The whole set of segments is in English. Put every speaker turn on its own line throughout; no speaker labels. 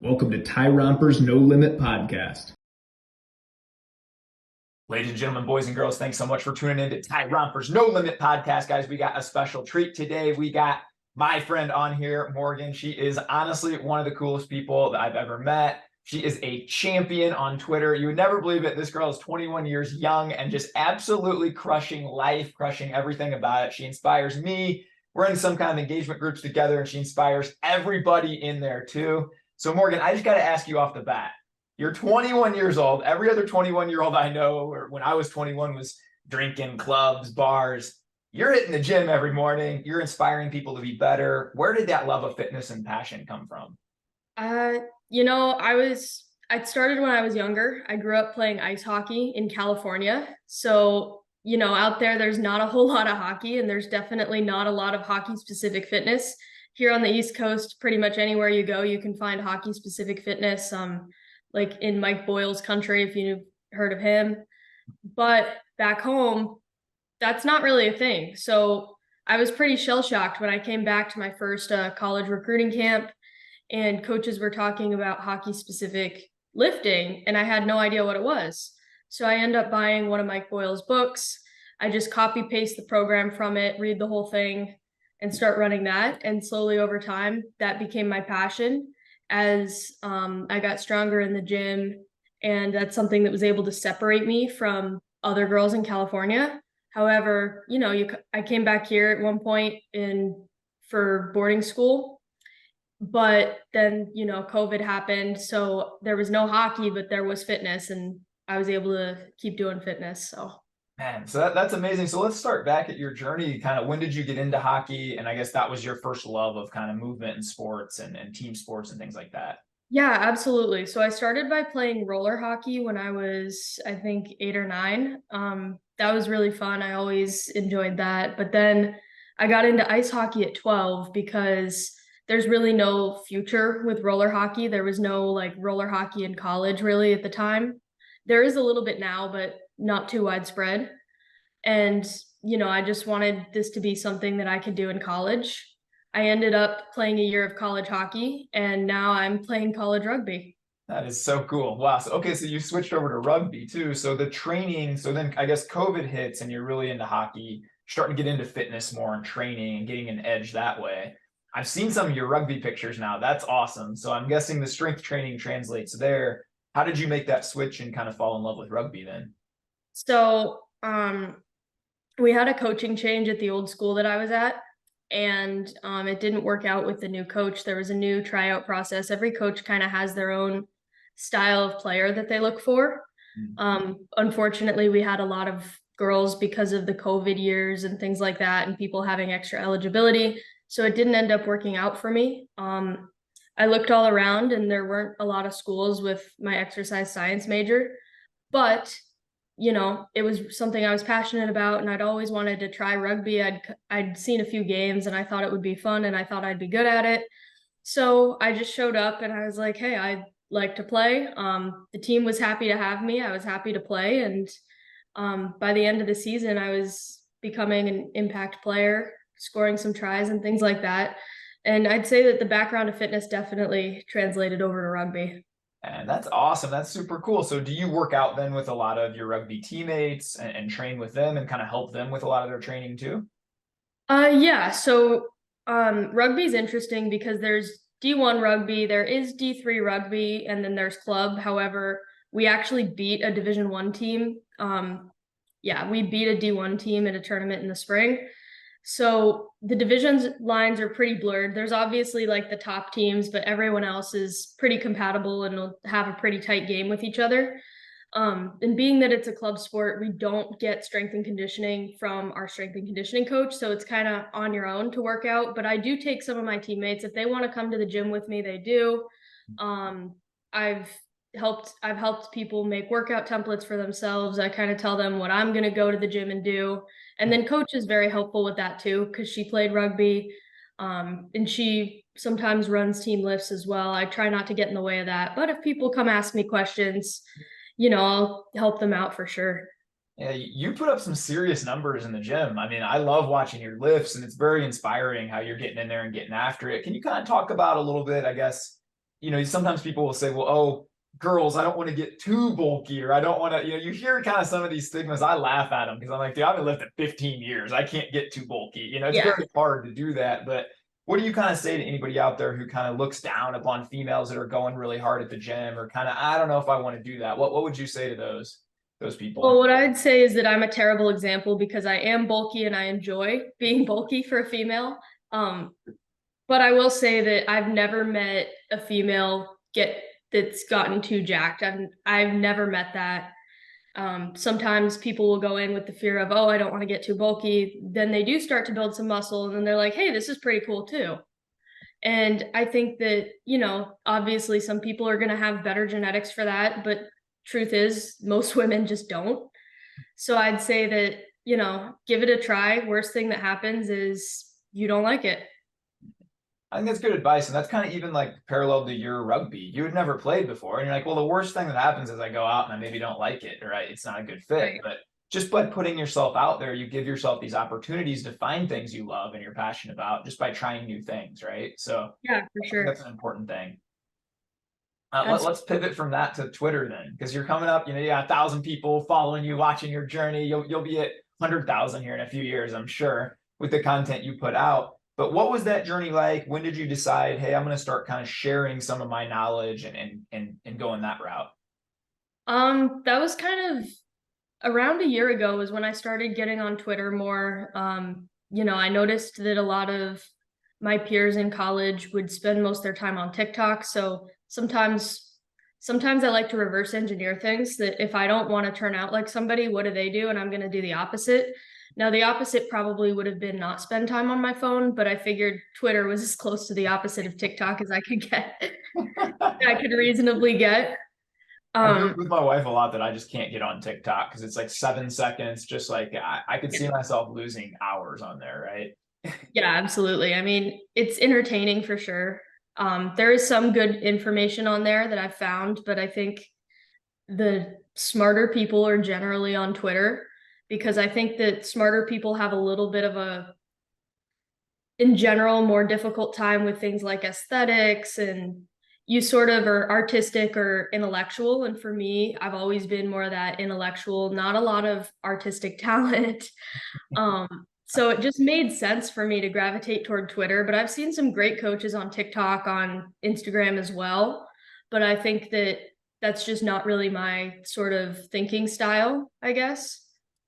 Welcome to Tyrompers No Limit Podcast.
Ladies and gentlemen, boys and girls, thanks so much for tuning in to Tyrompers No Limit Podcast. Guys, we got a special treat today. We got my friend on here, Morgan. She is honestly one of the coolest people that I've ever met. She is a champion on Twitter. You would never believe it. This girl is 21 years young and just absolutely crushing life, crushing everything about it. She inspires me. We're in some kind of engagement groups together, and she inspires everybody in there too. So Morgan, I just got to ask you off the bat. You're 21 years old. Every other 21-year-old I know, or when I was 21, was drinking, clubs, bars. You're hitting the gym every morning. You're inspiring people to be better. Where did that love of fitness and passion come from?
Uh, I started when I was younger. I grew up playing ice hockey in California. So, out there's not a whole lot of hockey, and there's definitely not a lot of hockey specific fitness. Here on the East Coast, pretty much anywhere you go, you can find hockey specific fitness. Like in Mike Boyle's country, if you've heard of him. But back home, that's not really a thing. So I was pretty shell shocked when I came back to my first college recruiting camp, and coaches were talking about hockey specific lifting, and I had no idea what it was. So I ended up buying one of Mike Boyle's books. I just copy paste the program from it, read the whole thing, and start running that. And slowly over time, that became my passion as I got stronger in the gym. And that's something that was able to separate me from other girls in California. However, I came back here at one point for boarding school, but then, COVID happened. So there was no hockey, but there was fitness, and I was able to keep doing fitness. So.
Man, so that's amazing. So let's start back at your journey. Kind of when did you get into hockey? And I guess that was your first love of kind of movement and sports and team sports and things like that.
Yeah, absolutely. So I started by playing roller hockey when I was, I think, 8 or 9. That was really fun. I always enjoyed that. But then I got into ice hockey at 12 because there's really no future with roller hockey. There was no like roller hockey in college really at the time. There is a little bit now, but not too widespread. And, I just wanted this to be something that I could do in college. I ended up playing a year of college hockey, and now I'm playing college rugby.
That is so cool. Wow. So, okay, so you switched over to rugby too. So the training, so then I guess COVID hits and you're really into hockey, starting to get into fitness more and training and getting an edge that way. I've seen some of your rugby pictures now. That's awesome. So I'm guessing the strength training translates there. How did you make that switch and kind of fall in love with rugby then?
So, we had a coaching change at the old school that I was at, and it didn't work out with the new coach. There was a new tryout process. Every coach kind of has their own style of player that they look for. Unfortunately, we had a lot of girls because of the COVID years and things like that, and people having extra eligibility. So it didn't end up working out for me. I looked all around, and there weren't a lot of schools with my exercise science major, but it was something I was passionate about, and I'd always wanted to try rugby. I'd seen a few games, and I thought it would be fun, and I thought I'd be good at it. So I just showed up, and I was like, hey, I'd like to play. The team was happy to have me. I was happy to play. And by the end of the season, I was becoming an impact player, scoring some tries and things like that. And I'd say that the background of fitness definitely translated over to rugby.
And that's awesome. That's super cool. So do you work out then with a lot of your rugby teammates and train with them and kind of help them with a lot of their training too?
Yeah. So rugby is interesting because there's D1 rugby, there is D3 rugby, and then there's club. However, we actually beat a Division 1 team. We beat a D1 team at a tournament in the spring. So the divisions lines are pretty blurred. There's obviously like the top teams, but everyone else is pretty compatible and will have a pretty tight game with each other. And being that it's a club sport, we don't get strength and conditioning from our strength and conditioning coach. So it's kind of on your own to work out. But I do take some of my teammates. If they want to come to the gym with me, they do. I've helped people make workout templates for themselves. I kind of tell them what I'm going to go to the gym and do. And then coach is very helpful with that too, because she played rugby, and she sometimes runs team lifts as well. I try not to get in the way of that. But if people come ask me questions, I'll help them out for sure.
Yeah, you put up some serious numbers in the gym. I mean, I love watching your lifts, and it's very inspiring how you're getting in there and getting after it. Can you kind of talk about a little bit, I guess, sometimes people will say, well, oh, girls, I don't want to get too bulky, or I don't want to, you hear kind of some of these stigmas. I laugh at them because I'm like, dude, I've been lifting 15 years. I can't get too bulky. It's
Yeah.
very hard to do that. But what do you kind of say to anybody out there who kind of looks down upon females that are going really hard at the gym, or kind of, I don't know if I want to do that? What would you say to those people?
Well, what I'd say is that I'm a terrible example because I am bulky and I enjoy being bulky for a female. But I will say that I've never met a female that's gotten too jacked. I've never met that. Sometimes people will go in with the fear of, oh, I don't want to get too bulky. Then they do start to build some muscle, and then they're like, hey, this is pretty cool too. And I think that, obviously some people are going to have better genetics for that, but truth is most women just don't. So I'd say that, give it a try. Worst thing that happens is you don't like it.
I think that's good advice. And that's kind of even like parallel to your rugby. You had never played before. And you're like, well, the worst thing that happens is I go out and I maybe don't like it, right? It's not a good fit.
Right.
But just by putting yourself out there, you give yourself these opportunities to find things you love and you're passionate about just by trying new things, right? So
yeah, for sure.
That's an important thing. Let's pivot from that to Twitter then, because you're coming up, you got 1,000 people following you, watching your journey. You'll be at 100,000 here in a few years, I'm sure, with the content you put out. But what was that journey like? When did you decide, hey, I'm going to start kind of sharing some of my knowledge and going that route?
That was kind of around a year ago was when I started getting on Twitter more. I noticed that a lot of my peers in college would spend most of their time on TikTok. So sometimes I like to reverse engineer things, that if I don't want to turn out like somebody, what do they do? And I'm going to do the opposite. Now, the opposite probably would have been not spend time on my phone, but I figured Twitter was as close to the opposite of TikTok as I could get. I could reasonably get.
I joke with my wife a lot that I just can't get on TikTok because it's like 7 seconds. Just like I could see myself losing hours on there, right?
Yeah, absolutely. I mean, it's entertaining for sure. There is some good information on there that I've found, but I think the smarter people are generally on Twitter, because I think that smarter people have a little bit of in general, more difficult time with things like aesthetics, and you sort of are artistic or intellectual. And for me, I've always been more of that intellectual, not a lot of artistic talent. So it just made sense for me to gravitate toward Twitter, but I've seen some great coaches on TikTok, on Instagram as well. But I think that that's just not really my sort of thinking style, I guess.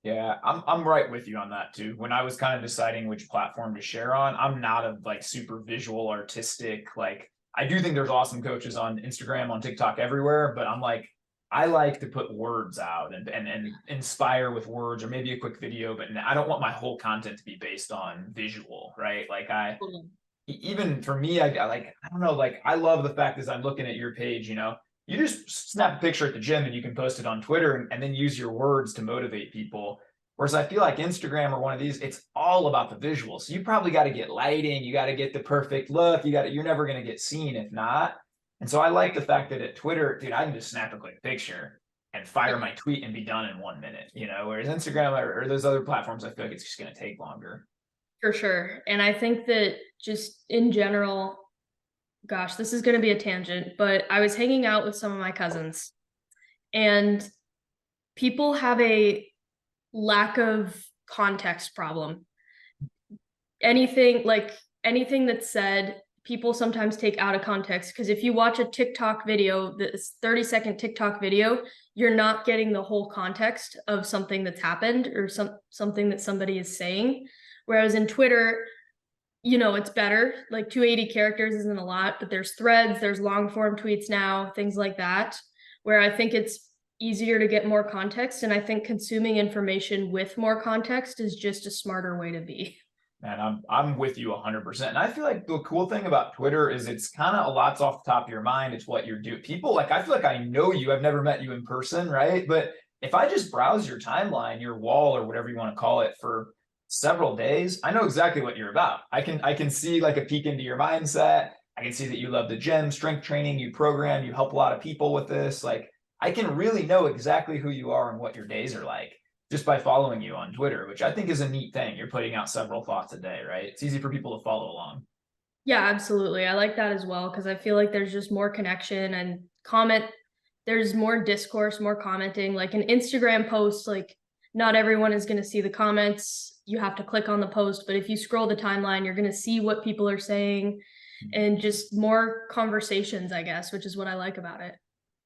Yeah, I'm right with you on that too. When I was kind of deciding which platform to share on, I'm not a like super visual artistic. Like I do think there's awesome coaches on Instagram, on TikTok, everywhere, but I'm like, I like to put words out and inspire with words, or maybe a quick video, but I don't want my whole content to be based on visual, right? Like even for me, I don't know, like I love the fact as I'm looking at your page, you just snap a picture at the gym and you can post it on Twitter and then use your words to motivate people. Whereas I feel like Instagram or one of these, it's all about the visual. So you probably got to get lighting, you got to get the perfect look, you're never going to get seen if not. And so I like the fact that at Twitter, dude, I can just snap a quick picture and fire my tweet and be done in 1 minute, whereas Instagram or those other platforms, I feel like it's just going to take longer.
For sure. And I think that just in general, gosh, this is going to be a tangent, but I was hanging out with some of my cousins, and people have a lack of context problem. Anything that's said, people sometimes take out of context, because if you watch a TikTok video, this 30-second TikTok video, you're not getting the whole context of something that's happened or something that somebody is saying. Whereas in Twitter, it's better. Like 280 characters isn't a lot, but there's threads, there's long form tweets now, things like that, where I think it's easier to get more context. And I think consuming information with more context is just a smarter way to be.
Man, I'm with you 100%. And I feel like the cool thing about Twitter is it's kind of a lot's off the top of your mind. It's what you're doing. People, like, I feel like I know you. I've never met you in person, right? But if I just browse your timeline, your wall, or whatever you want to call it, for several days, I know exactly what you're about. I can see like a peek into your mindset. I can see that you love the gym, strength training, you program, you help a lot of people with this. Like I can really know exactly who you are and what your days are like just by following you on Twitter, which I think is a neat thing. You're putting out several thoughts a day, right? It's easy for people to follow along.
Yeah, absolutely. I like that as well because I feel like there's just more connection and there's more discourse, more commenting. Like an Instagram post, like not everyone is going to see the comments. You have to click on the post, but if you scroll the timeline, you're going to see what people are saying and just more conversations, I guess, which is what I like about it.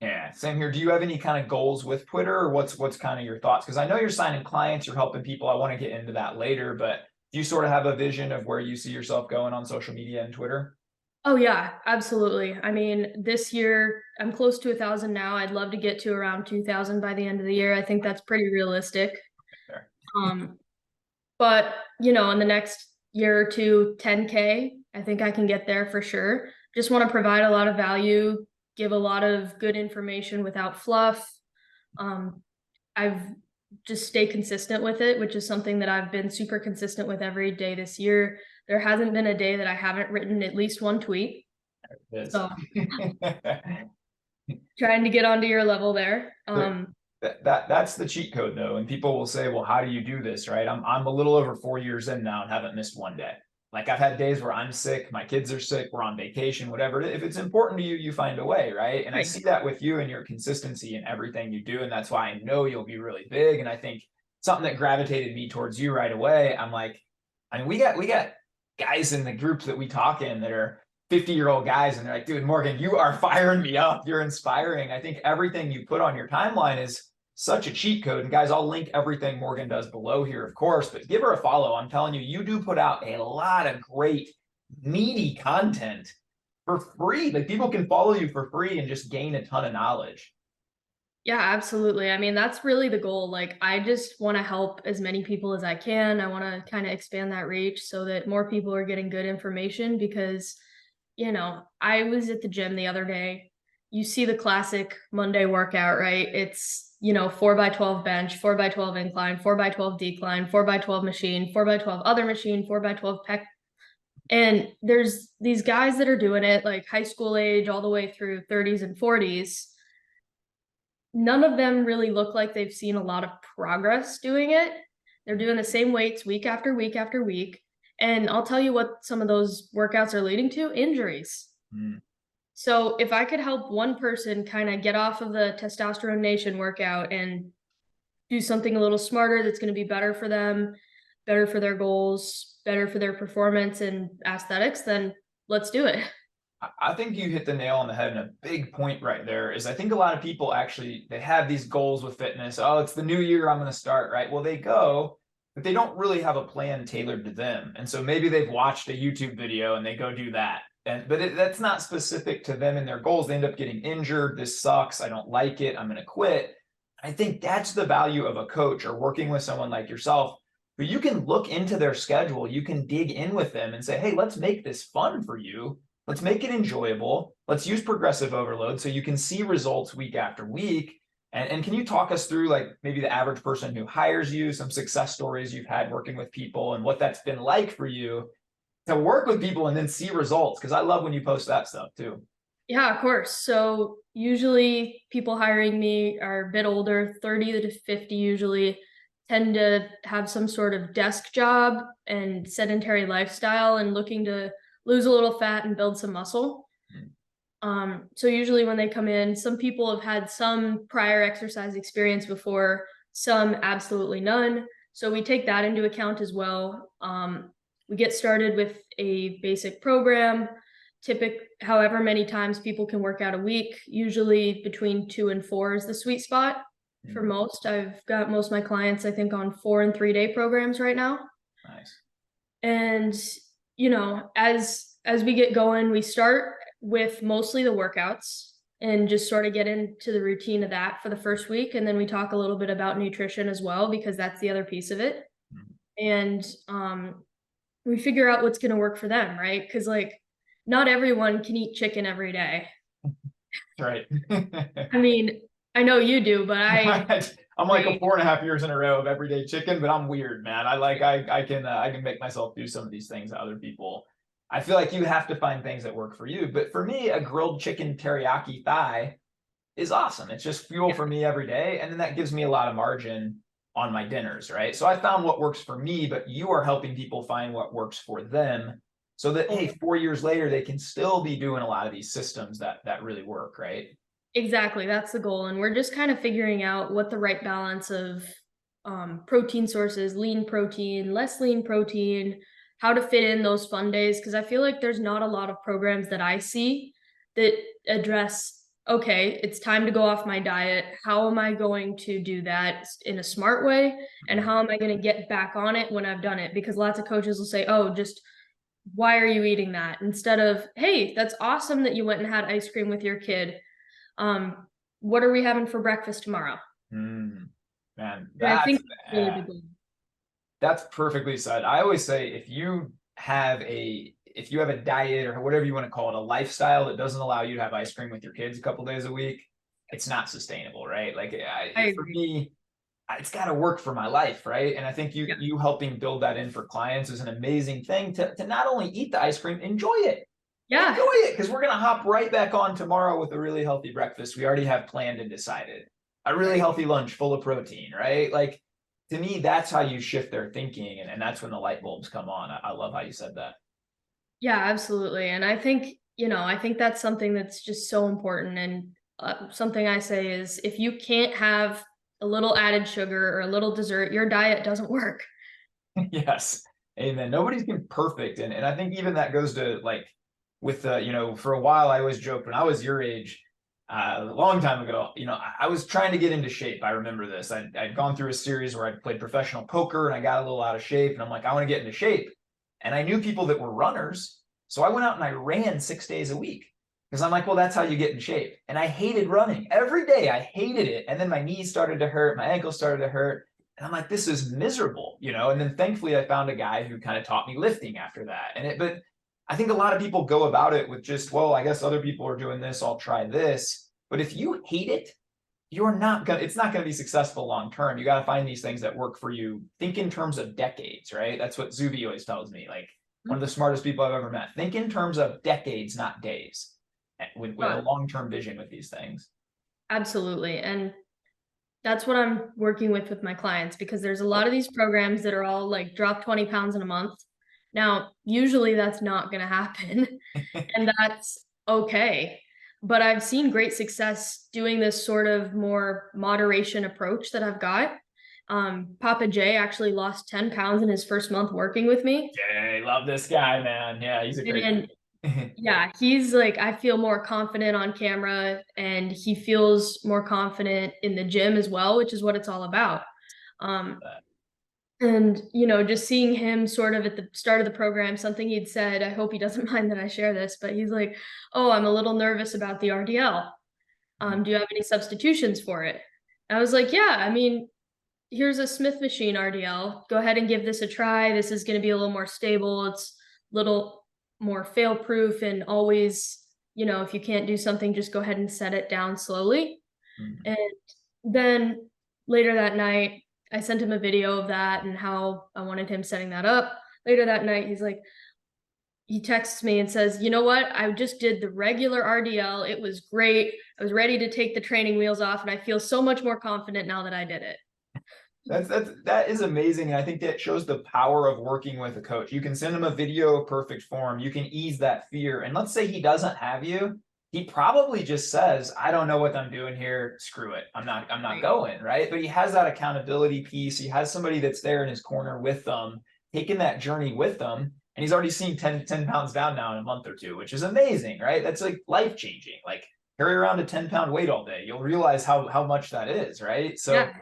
Yeah, same here. Do you have any kind of goals with Twitter, or what's kind of your thoughts? Because I know you're signing clients, you're helping people. I want to get into that later, but do you sort of have a vision of where you see yourself going on social media and Twitter?
Oh yeah, absolutely. I mean, this year I'm close to 1,000 now. I'd love to get to around 2,000 by the end of the year. I think that's pretty realistic.
There.
Um, but in the next year or two, 10K, I think I can get there for sure. Just want to provide a lot of value, give a lot of good information without fluff. I've just stay consistent with it, which is something that I've been super consistent with every day this year. There hasn't been a day that I haven't written at least one tweet. So trying to get onto your level there.
That's the cheat code though. And people will say, well, how do you do this? Right. I'm a little over 4 years in now and haven't missed one day. Like I've had days where I'm sick, my kids are sick, we're on vacation, whatever. If it's important to you, you find a way, right? And I see that with you and your consistency in everything you do. And that's why I know you'll be really big. And I think something that gravitated me towards you right away, I'm like, I mean, we got guys in the groups that we talk in that are 50-year-old guys, and they're like, dude, Morgan, you are firing me up. You're inspiring. I think everything you put on your timeline is such a cheat code. And guys, I'll link everything Morgan does below here, of course, but give her a follow. I'm telling you, you do put out a lot of great, meaty content for free. Like people can follow you for free and just gain a ton of knowledge.
Yeah, absolutely. I mean, that's really the goal. Like, I just want to help as many people as I can. I want to kind of expand that reach so that more people are getting good information because, I was at the gym the other day. You see the classic Monday workout, right? It's 4x12 bench, 4x12 incline, 4x12 decline, 4x12 machine, 4x12 other machine, 4x12 pec. And there's these guys that are doing it like high school age all the way through 30s and 40s. None of them really look like they've seen a lot of progress doing it. They're doing the same weights week after week after week. And I'll tell you what some of those workouts are leading to: injuries. So if I could help one person kind of get off of the Testosterone Nation workout and do something a little smarter that's going to be better for them, better for their goals, better for their performance and aesthetics, then let's do it.
I think you hit the nail on the head, and a big point right there is I think a lot of people actually, they have these goals with fitness. Oh, it's the new year, I'm going to start, right? Well, they go, but they don't really have a plan tailored to them. And so maybe they've watched a YouTube video and they go do that. But that's not specific to them and their goals. They end up getting injured. This sucks. I don't like it. I'm going to quit. I think that's the value of a coach or working with someone like yourself, who you can look into their schedule. You can dig in with them and say, hey, let's make this fun for you. Let's make it enjoyable. Let's use progressive overload so you can see results week after week. And can you talk us through like maybe the average person who hires you, some success stories you've had working with people and what that's been like for you to work with people and then see results? Because I love when you post that stuff too.
Yeah, of course. So usually people hiring me are a bit older, 30 to 50 usually, tend to have some sort of desk job and sedentary lifestyle and looking to lose a little fat and build some muscle. So usually when they come in, some people have had some prior exercise experience before, some absolutely none. So we take that into account as well. We get started with a basic program, however many times people can work out a week, usually between 2 and 4 is the sweet spot for most. I've got most of my clients, I think, on 4 and 3 day programs right now.
Nice.
And, as we get going, we start with mostly the workouts and just sort of get into the routine of that for the first week. And then we talk a little bit about nutrition as well, because that's the other piece of it. And we figure out what's going to work for them, right? Because not everyone can eat chicken every day.
Right.
I mean, I know you do, but
I'm like a 4.5 years in a row of everyday chicken, but I'm weird, man. I can make myself do some of these things that other people. I feel like you have to find things that work for you. But for me, a grilled chicken teriyaki thigh is awesome. It's just fuel for me every day. And then that gives me a lot of margin on my dinners, right? So I found what works for me, but you are helping people find what works for them. so that, hey, 4 years later, they can still be doing a lot of these systems that really work, right?
Exactly. That's the goal. And we're just kind of figuring out what the right balance of protein sources, lean protein, less lean protein, how to fit in those fun days. Cause I feel like there's not a lot of programs that I see that address, okay, it's time to go off my diet. How am I going to do that in a smart way? And how am I going to get back on it when I've done it? Because lots of coaches will say, oh, just why are you eating that? Instead of, hey, that's awesome that you went and had ice cream with your kid. What are we having for breakfast tomorrow?
Man,
And I think that's really the goal.
That's perfectly said. I always say if you have a diet or whatever you want to call it, a lifestyle that doesn't allow you to have ice cream with your kids a couple days a week, it's not sustainable, right? Like for me, it's got to work for my life, right? And I think you helping build that in for clients is an amazing thing to not only eat the ice cream, enjoy it. Yeah. Enjoy it, because we're going to hop right back on tomorrow with a really healthy breakfast we already have planned and decided. A really healthy lunch full of protein, right? Like, to me, that's how you shift their thinking. And that's when the light bulbs come on. I love how you said that.
Yeah, absolutely. And I think, I think that's something that's just so important. And something I say is if you can't have a little added sugar or a little dessert, your diet doesn't work.
Yes. Amen. Nobody's been perfect. And I think even that goes to like with, for a while, I always joked when I was your age, a long time ago, I was trying to get into shape. I remember this. I'd gone through a series where I'd played professional poker and I got a little out of shape. And I'm like, I want to get into shape. And I knew people that were runners. So I went out and I ran 6 days a week because I'm like, well, that's how you get in shape. And I hated running every day. I hated it. And then my knees started to hurt. My ankles started to hurt. And I'm like, this is miserable, And then thankfully I found a guy who kind of taught me lifting after that. But I think a lot of people go about it with just, well, I guess other people are doing this, I'll try this. But if you hate it, it's not going to be successful long term. You got to find these things that work for you. Think in terms of decades, right? That's what Zuby always tells me. Like one of the smartest people I've ever met. Think in terms of decades, not days, with a long-term vision with these things.
Absolutely. And that's what I'm working with my clients, because there's a lot of these programs that are all like drop 20 pounds in a month. Now, usually that's not going to happen and that's okay. But I've seen great success doing this sort of more moderation approach that I've got. Papa Jay actually lost 10 pounds in his first month working with me.
Jay, love this guy, man. Yeah, he's a great
yeah, he's like, I feel more confident on camera and he feels more confident in the gym as well, which is what it's all about. And, just seeing him sort of at the start of the program, something he'd said, I hope he doesn't mind that I share this, but he's like, oh, I'm a little nervous about the RDL. Do you have any substitutions for it? And I was like, yeah, I mean, here's a Smith machine RDL. Go ahead and give this a try. This is going to be a little more stable. It's a little more fail proof, and always, if you can't do something, just go ahead and set it down slowly. And then later that night, I sent him a video of that and how I wanted him setting that up. Later that night, he texts me and says, you know what? I just did the regular RDL. It was great. I was ready to take the training wheels off and I feel so much more confident now that I did it.
That is amazing. And I think that shows the power of working with a coach. You can send him a video of perfect form. You can ease that fear. And let's say he doesn't have you. He probably just says, I don't know what I'm doing here. Screw it. I'm not going, right? But he has that accountability piece. He has somebody that's there in his corner with them, taking that journey with them. And he's already seen 10 pounds down now in a month or two, which is amazing, right? That's like life-changing. Like carry around a 10-pound weight all day. You'll realize how much that is, right? So yeah.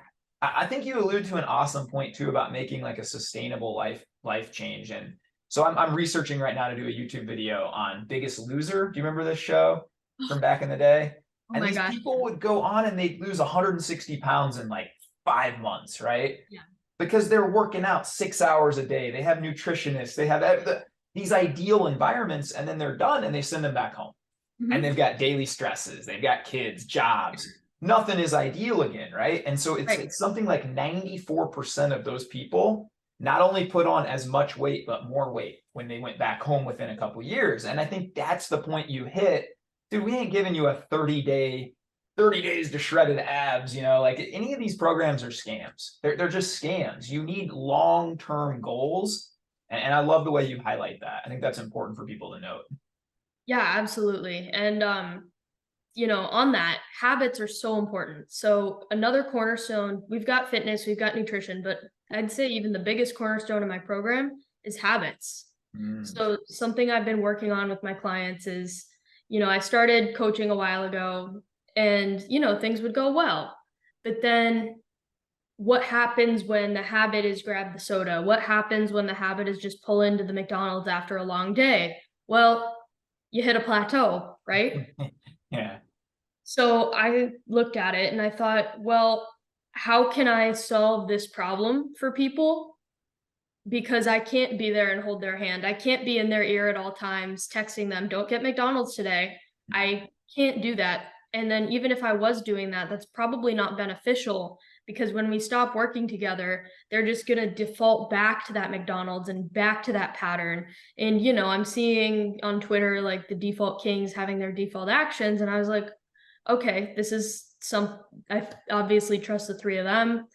I think you allude to an awesome point too about making like a sustainable life change. And so I'm researching right now to do a YouTube video on Biggest Loser. Do you remember this show from back in the day? And these people would go on and they'd lose 160 pounds in like 5 months, right? Yeah. Because they're working out 6 hours a day. They have nutritionists. They have these ideal environments, and then they're done and they send them back home. And they've got daily stresses. They've got kids, jobs. Nothing is ideal again, right? And so it's something like 94% of those people not only put on as much weight, but more weight when they went back home within a couple of years. And I think that's the point you hit. Dude, we ain't giving you a 30 days to shredded abs, like any of these programs are scams. They're just scams. You need long-term goals And I love the way you highlight that. I think that's important for people to note.
Yeah, absolutely. And on that, habits are so important. So another cornerstone, we've got fitness, we've got nutrition, but I'd say even the biggest cornerstone of my program is habits. So something I've been working on with my clients is, I started coaching a while ago and, things would go well. But then what happens when the habit is grab the soda? What happens when the habit is just pull into the McDonald's after a long day? Well, you hit a plateau, right?
Yeah.
So I looked at it and I thought, well, how can I solve this problem for people? Because I can't be there and hold their hand. I can't be in their ear at all times, texting them, don't get McDonald's today. I can't do that. And then even if I was doing that, that's probably not beneficial because when we stop working together, they're just going to default back to that McDonald's and back to that pattern. And, I'm seeing on Twitter, like the default kings having their default actions. And I was like, okay, I obviously trust the three of them.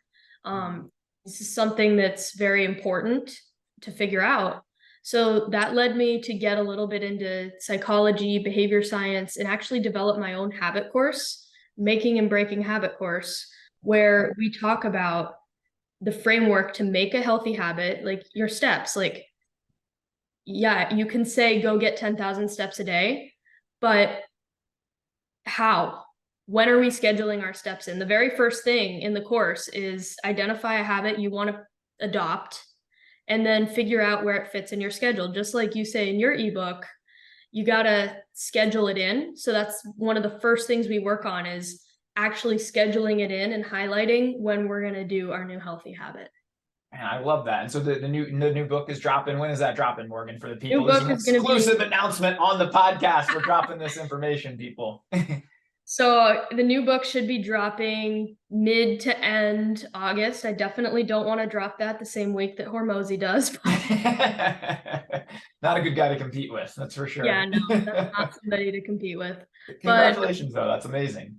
This is something that's very important to figure out. So that led me to get a little bit into psychology, behavior science, and actually develop my own habit course, making and breaking habit course, where we talk about the framework to make a healthy habit, like your steps. Like, yeah, you can say go get 10,000 steps a day, but how? When are we scheduling our steps in? The very first thing in the course is identify a habit you want to adopt and then figure out where it fits in your schedule. Just like you say in your ebook, you got to schedule it in. So that's one of the first things we work on is actually scheduling it in and highlighting when we're going to do our new healthy habit.
Man, I love that. And so the new book is dropping. When is that dropping, Morgan, for the people?
New book is going to be
exclusive announcement on the podcast. We're dropping this information, people.
So the new book should be dropping mid to end August. I definitely don't want to drop that the same week that Hormozy does.
Not a good guy to compete with, that's for sure.
Yeah, no, that's not somebody to compete with.
Congratulations, though. That's amazing.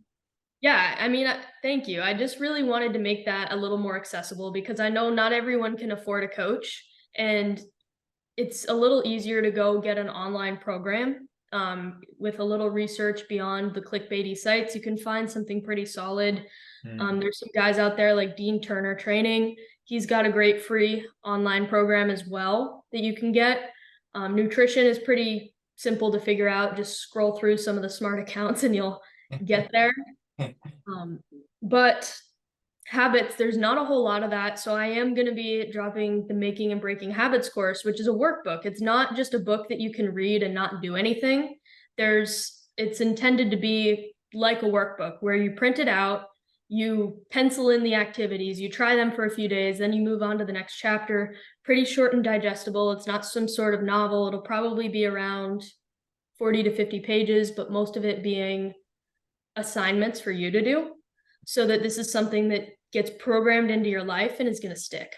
Yeah, I mean, thank you. I just really wanted to make that a little more accessible because I know not everyone can afford a coach, and it's a little easier to go get an online program. With a little research beyond the clickbaity sites, you can find something pretty solid. There's some guys out there like Dean Turner Training. He's got a great free online program as well that you can get. Nutrition is pretty simple to figure out. Just scroll through some of the smart accounts and you'll get there. But habits, there's not a whole lot of that. So I am going to be dropping the Making and Breaking Habits course, which is a workbook. It's not just a book that you can read and not do anything. It's intended to be like a workbook where you print it out, you pencil in the activities, you try them for a few days, then you move on to the next chapter. Pretty short and digestible. It's not some sort of novel. It'll probably be around 40 to 50 pages, but most of it being assignments for you to do, so that this is something that gets programmed into your life and is going to stick.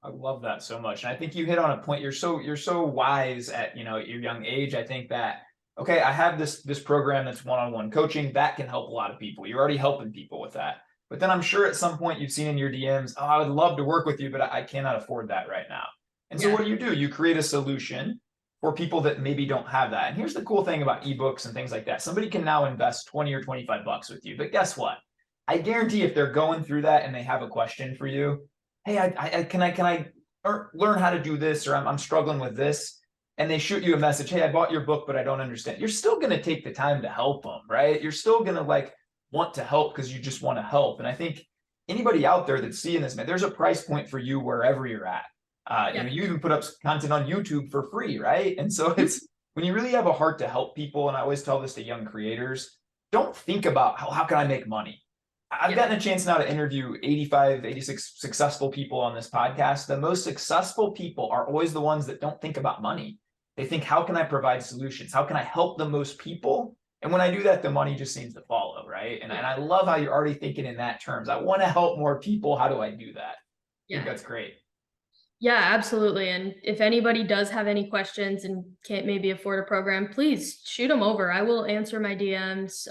I love that so much. And I think you hit on a point. You're so wise at your young age. I think that, okay, I have this program that's one-on-one coaching that can help a lot of people. You're already helping people with that. But then I'm sure at some point you've seen in your DMs, oh, I would love to work with you, but I cannot afford that right now. And so what do? You create a solution for people that maybe don't have that. And here's the cool thing about ebooks and things like that. Somebody can now invest 20 or 25 bucks with you. But guess what? I guarantee if they're going through that and they have a question for you, hey, can I learn how to do this, or I'm struggling with this, and they shoot you a message, hey, I bought your book, but I don't understand. You're still going to take the time to help them, right? You're still going to want to help because you just want to help. And I think anybody out there that's seeing this, man, there's a price point for you wherever you're at. You even put up content on YouTube for free, right? And so it's when you really have a heart to help people, and I always tell this to young creators, don't think about how can I make money? I've gotten a chance now to interview 85, 86 successful people on this podcast. The most successful people are always the ones that don't think about money. They think, how can I provide solutions? How can I help the most people? And when I do that, the money just seems to follow, right? And I love how you're already thinking in that terms. I want to help more people. How do I do that? I think that's great.
Yeah, absolutely. And if anybody does have any questions and can't maybe afford a program, please shoot them over. I will answer my DMs.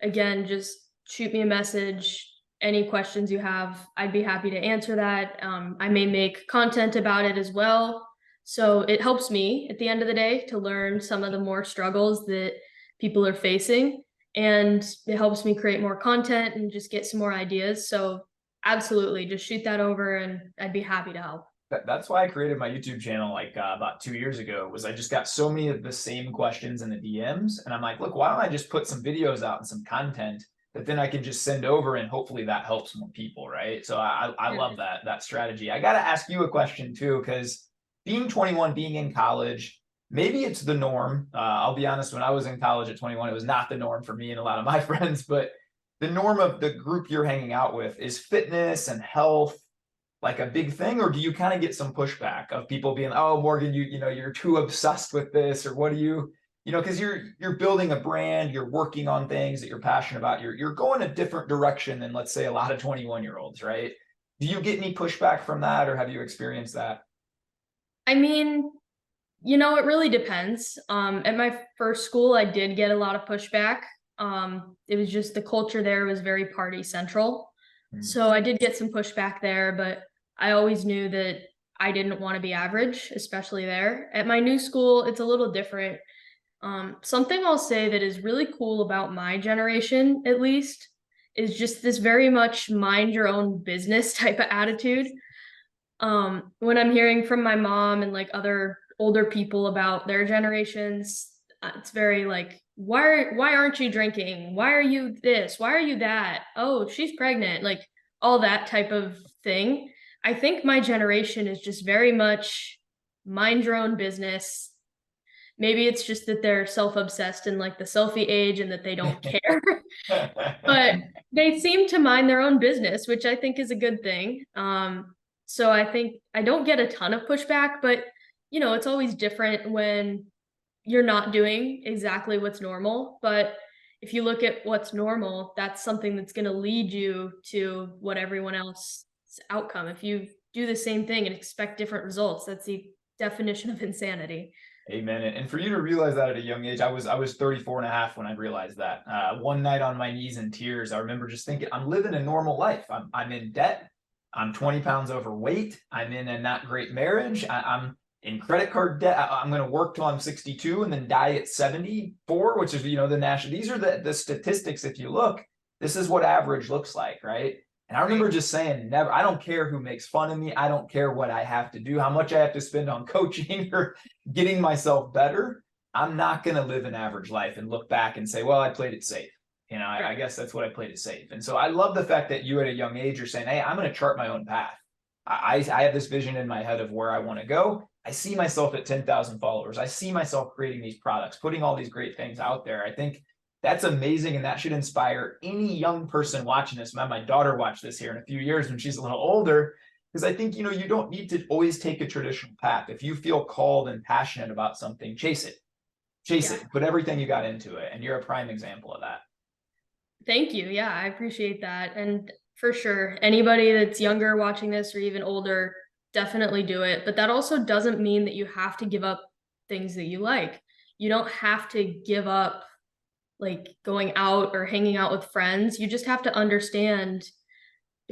Again, just shoot me a message. any questions you have, I'd be happy to answer that. I may make content about it as well. So it helps me at the end of the day to learn some of the more struggles that people are facing. And it helps me create more content and just get some more ideas. So absolutely, just shoot that over and I'd be happy to help.
That's why I created my YouTube channel like about 2 years ago, was I just got so many of the same questions in the DMs. And I'm like, look, why don't I just put some videos out and some content that then I can just send over, and hopefully that helps more people, right? So I love that strategy. I got to ask you a question too, because being 21, being in college, maybe it's the norm. I'll be honest, when I was in college at 21, it was not the norm for me and a lot of my friends, but the norm of the group you're hanging out with is fitness and health like a big thing, or do you kind of get some pushback of people being, oh, Morgan, you know, you're too obsessed with this, or what do you know, because you're building a brand, you're working on things that you're passionate about, you're going a different direction than, let's say, a lot of 21-year-olds, right? Do you get any pushback from that, or have you experienced that?
I mean, you know, it really depends. At my first school, I did get a lot of pushback. It was just the culture there was very party central. So I did get some pushback there, but I always knew that I didn't want to be average, especially there. At my new school, it's a little different. Something I'll say that is really cool about my generation, at least, is just this very much mind your own business type of attitude. When I'm hearing from my mom and like other older people about their generations, it's very like, why aren't you drinking? Why are you this? Why are you that? Oh, she's pregnant, like all that type of thing. I think my generation is just very much mind your own business. Maybe it's just that they're self-obsessed in like the selfie age and that they don't care. But they seem to mind their own business, which I think is a good thing. So I think I don't get a ton of pushback, but you know, it's always different when you're not doing exactly what's normal. But if you look at what's normal, that's something that's going to lead you to what everyone else's outcome. If you do the same thing and expect different results, that's the definition of insanity.
Amen. And for you to realize that at a young age, I was 34 and a half when I realized that. One night on my knees in tears, I remember just thinking, I'm living a normal life. I'm in debt. I'm 20 pounds overweight. I'm in a not great marriage. I'm in credit card debt. I'm going to work till I'm 62 and then die at 74, which is, you know, the national. These are the statistics. If you look, this is what average looks like, right? And I remember just saying, never, I don't care who makes fun of me. I don't care what I have to do, how much I have to spend on coaching or getting myself better. I'm not going to live an average life and look back and say, well, I played it safe. You know, I guess that's what I played it safe. And so I love the fact that you at a young age are saying, hey, I'm going to chart my own path. I have this vision in my head of where I want to go. I see myself at 10,000 followers. I see myself creating these products, putting all these great things out there. I think that's amazing. And that should inspire any young person watching this. My daughter watch this here in a few years when she's a little older, because I think, you know, you don't need to always take a traditional path. If you feel called and passionate about something, chase it, put everything you got into it. And you're a prime example of that.
Thank you. Yeah, I appreciate that. And for sure, anybody that's younger watching this or even older, definitely do it. But that also doesn't mean that you have to give up things that you like. You don't have to give up like going out or hanging out with friends. You just have to understand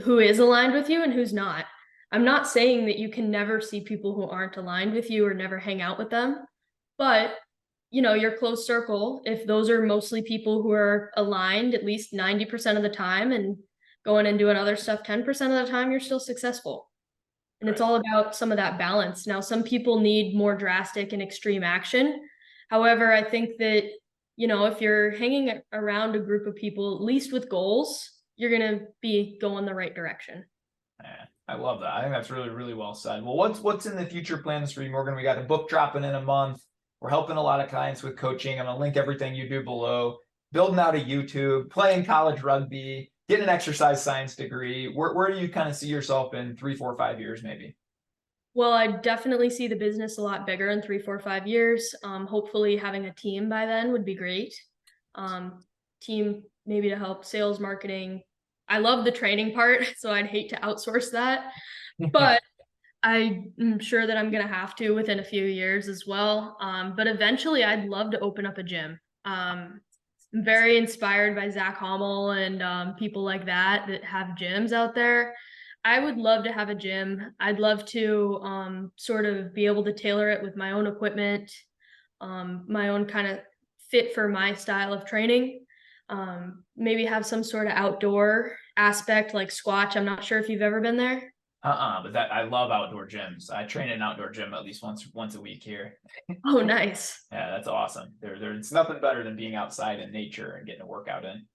who is aligned with you and who's not. I'm not saying that you can never see people who aren't aligned with you or never hang out with them, but you know, your close circle, if those are mostly people who are aligned at least 90% of the time and going and doing other stuff 10% of the time, you're still successful. And it's all about some of that balance. Now, some people need more drastic and extreme action. However, I think that, you know, if you're hanging around a group of people, at least with goals, you're going to be going the right direction.
Yeah, I love that. I think that's really, really well said. Well, what's in the future plans for you, Morgan? We got a book dropping in a month. We're helping a lot of clients with coaching. I'm going to link everything you do below. Building out a YouTube, playing college rugby, getting an exercise science degree. Where do you kind of see yourself in 3, 4, 5 years, maybe?
Well, I definitely see the business a lot bigger in 3, 4, 5 years. Hopefully having a team by then would be great. Team maybe to help sales, marketing. I love the training part, so I'd hate to outsource that. But I'm sure that I'm going to have to within a few years as well. But eventually I'd love to open up a gym. I'm very inspired by Zach Hommel and people like that have gyms out there. I would love to have a gym. I'd love to sort of be able to tailor it with my own equipment, my own kind of fit for my style of training. Maybe have some sort of outdoor aspect like Squatch. I'm not sure if you've ever been there.
But that I love outdoor gyms. I train in an outdoor gym at least once a week here.
Oh, nice.
Yeah, that's awesome. It's nothing better than being outside in nature and getting a workout in.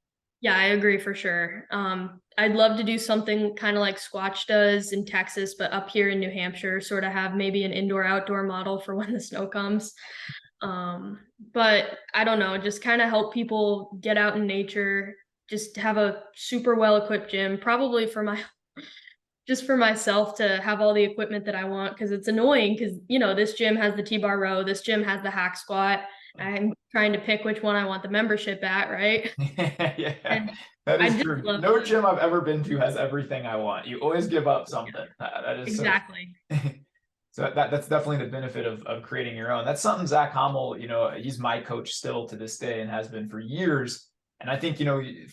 Yeah, I agree for sure. I'd love to do something kind of like Squatch does in Texas, but up here in New Hampshire, sort of have maybe an indoor-outdoor model for when the snow comes. But I don't know, just kind of help people get out in nature, just have a super well-equipped gym, probably just for myself to have all the equipment that I want, because it's annoying because, this gym has the T-bar row, this gym has the hack squat. I'm trying to pick which one I want the membership at, right?
Yeah,
And
that
I
is
just
true.
love
No
it.
gym I've ever been to has everything I want. You always give up something. That is
Exactly.
So that's definitely the benefit of creating your own. That's something Zach Hommel, he's my coach still to this day and has been for years. And I think,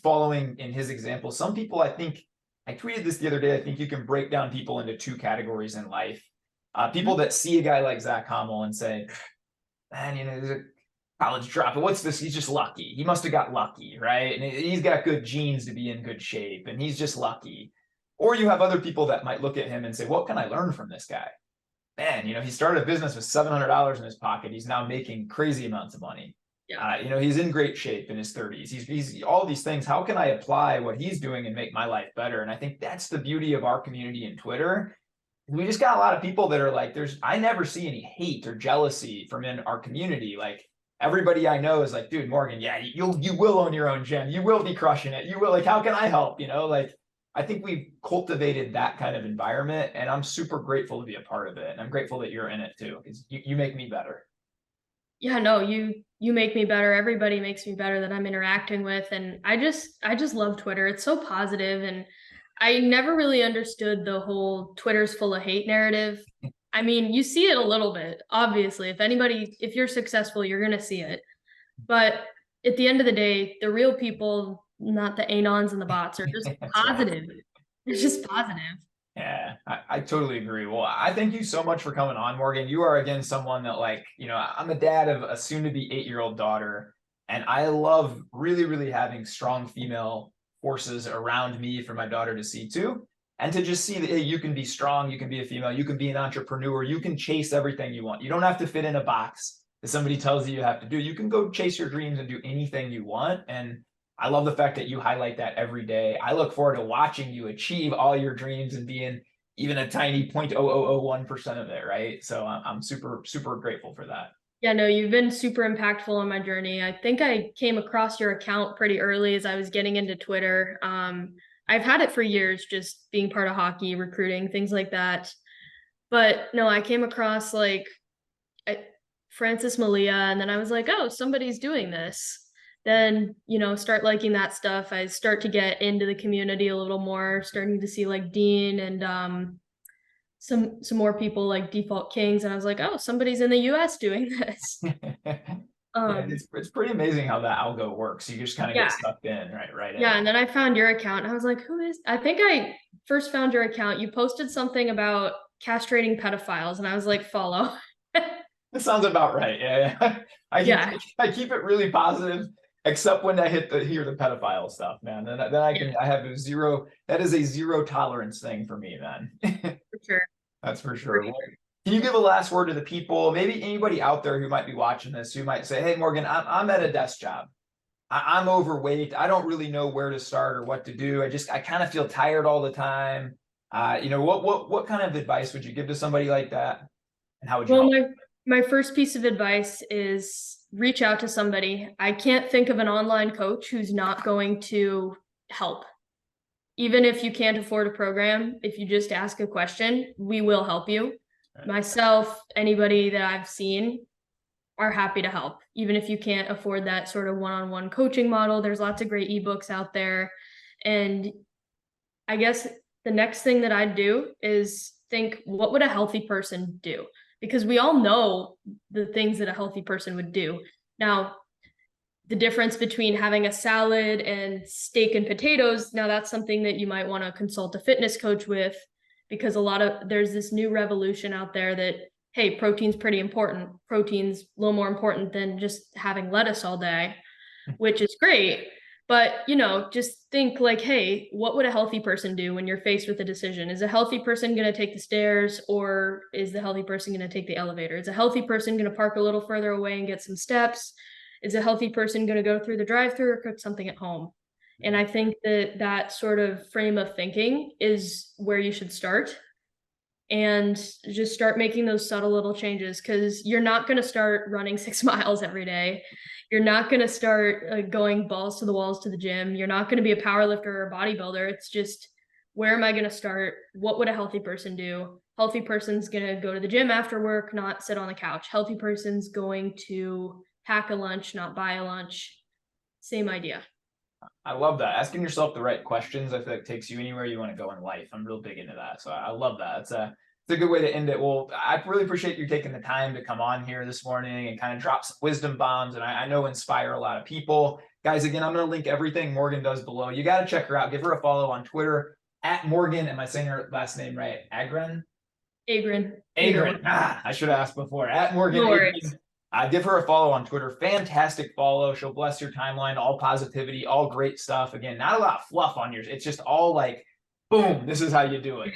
following in his example, some people, I think, I tweeted this the other day, I think you can break down people into two categories in life. People that see a guy like Zach Hommel and say, man, there's a college dropout. What's this? He's just lucky. He must have got lucky, right? And he's got good genes to be in good shape, and he's just lucky. Or you have other people that might look at him and say, what can I learn from this guy? Man, he started a business with $700 in his pocket. He's now making crazy amounts of money.
Yeah.
He's in great shape in his 30s. He's all these things. How can I apply what he's doing and make my life better? And I think that's the beauty of our community in Twitter. We just got a lot of people that are like, I never see any hate or jealousy from in our community. Like everybody I know is like, dude, Morgan, yeah, you will own your own gym. You will be crushing it. You will, like, how can I help? I think we've cultivated that kind of environment, and I'm super grateful to be a part of it. And I'm grateful that you're in it too, because you make me better.
Yeah, no, you make me better. Everybody makes me better that I'm interacting with. And I just love Twitter. It's so positive, and I never really understood the whole Twitter's full of hate narrative. I mean, you see it a little bit, obviously. If you're successful, you're gonna see it. But at the end of the day, the real people, not the anons and the bots, are just positive. Right. It's just positive.
Yeah, I totally agree. Well, I thank you so much for coming on, Morgan. You are, again, someone that, I'm a dad of a soon-to-be 8-year-old daughter, and I love really, really having strong female forces around me for my daughter to see too, and to just see that, hey, you can be strong, you can be a female, you can be an entrepreneur, you can chase everything you want. You don't have to fit in a box that somebody tells you have to do. You can go chase your dreams and do anything you want, and I love the fact that you highlight that every day. I look forward to watching you achieve all your dreams and being even a tiny 0.0001% of it, right? So I'm super, super grateful for that.
Yeah, no, you've been super impactful on my journey. I think I came across your account pretty early as I was getting into Twitter. I've had it for years, just being part of hockey, recruiting, things like that. But no, I came across Francis Malia, and then I was like, oh, somebody's doing this. Then, start liking that stuff. I start to get into the community a little more, starting to see like Dean and some more people like Default Kings. And I was like, oh, somebody's in the US doing this.
Yeah, it's pretty amazing how that algo works. You just kind of get sucked in, right?
Yeah, and then I found your account and I was like, I think I first found your account. You posted something about castrating pedophiles, and I was like, follow.
That sounds about right. Yeah. I keep it really positive, except when I hear the pedophile stuff, man. Then I have that is a zero tolerance thing for me, man.
For sure.
That's for sure. Well, can you give a last word to the people? Maybe anybody out there who might be watching this, who might say, hey, Morgan, I'm at a desk job. I'm overweight. I don't really know where to start or what to do. I kind of feel tired all the time. What kind of advice would you give to somebody like that? And how would you help?
My first piece of advice is reach out to somebody. I can't think of an online coach who's not going to help. Even if you can't afford a program, if you just ask a question, we will help you. Right. Myself, anybody that I've seen are happy to help. Even if you can't afford that sort of one-on-one coaching model, there's lots of great ebooks out there. And I guess the next thing that I'd do is think, what would a healthy person do? Because we all know the things that a healthy person would do. Now, the difference between having a salad and steak and potatoes, now that's something that you might want to consult a fitness coach with, because there's this new revolution out there that, hey, protein's pretty important. Protein's a little more important than just having lettuce all day, which is great. But, just think like, hey, what would a healthy person do when you're faced with a decision? Is a healthy person going to take the stairs, or is the healthy person going to take the elevator? Is a healthy person going to park a little further away and get some steps? Is a healthy person going to go through the drive-through or cook something at home? And I think that sort of frame of thinking is where you should start, and just start making those subtle little changes, because you're not going to start running 6 miles every day. You're not going to start going balls to the walls to the gym. You're not going to be a power lifter or a bodybuilder. It's just, where am I going to start? What would a healthy person do? Healthy person's going to go to the gym after work, not sit on the couch. Healthy person's going to pack a lunch, not buy a lunch. Same idea.
I love that. Asking yourself the right questions, I feel like takes you anywhere you want to go in life. I'm real big into that. So I love that. It's a good way to end it. Well, I really appreciate you taking the time to come on here this morning and kind of drop some wisdom bombs, and I know inspire a lot of people. Guys, again, I'm going to link everything Morgan does below. You got to check her out. Give her a follow on Twitter at Morgan. Am I saying her last name right? Agran?
Agran.
I should have asked before. At Morgan. Give her a follow on Twitter. Fantastic follow. She'll bless your timeline. All positivity, all great stuff. Again, not a lot of fluff on yours. It's just all like, boom, this is how you do it.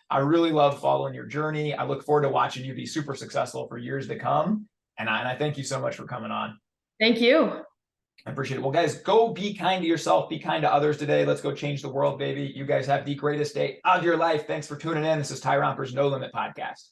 I really love following your journey. I look forward to watching you be super successful for years to come. And I thank you so much for coming on.
Thank you.
I appreciate it. Well, guys, go be kind to yourself. Be kind to others today. Let's go change the world, baby. You guys have the greatest day of your life. Thanks for tuning in. This is Tyrompers No Limit Podcast.